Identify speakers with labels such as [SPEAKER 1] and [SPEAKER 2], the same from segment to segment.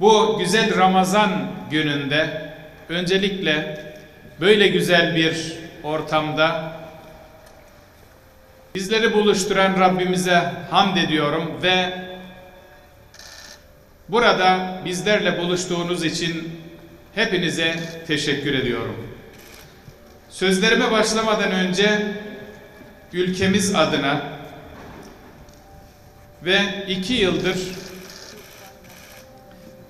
[SPEAKER 1] Bu güzel Ramazan gününde öncelikle böyle güzel bir ortamda bizleri buluşturan Rabbimize hamd ediyorum ve burada bizlerle buluştuğunuz için hepinize teşekkür ediyorum. Sözlerime başlamadan önce ülkemiz adına ve 2 yıldır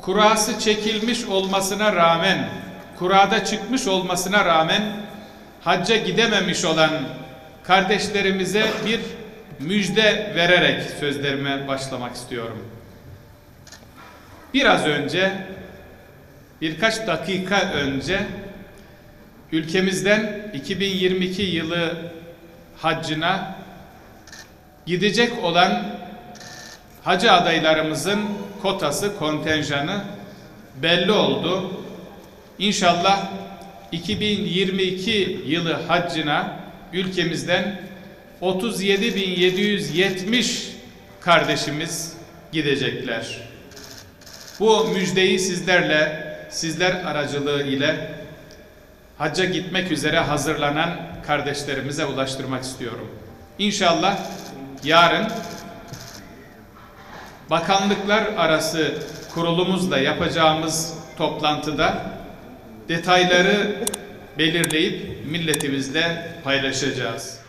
[SPEAKER 1] kurası çekilmiş olmasına rağmen, kurada çıkmış olmasına rağmen hacca gidememiş olan kardeşlerimize bir müjde vererek sözlerime başlamak istiyorum. Biraz önce, birkaç dakika önce ülkemizden 2022 yılı haccına gidecek olan hacı adaylarımızın kotası, kontenjanı belli oldu. İnşallah 2022 yılı haccına ülkemizden 37.770 kardeşimiz gidecekler. Bu müjdeyi sizler aracılığı ile hacca gitmek üzere hazırlanan kardeşlerimize ulaştırmak istiyorum. İnşallah yarın bakanlıklar arası kurulumuzla yapacağımız toplantıda detayları belirleyip milletimizle paylaşacağız.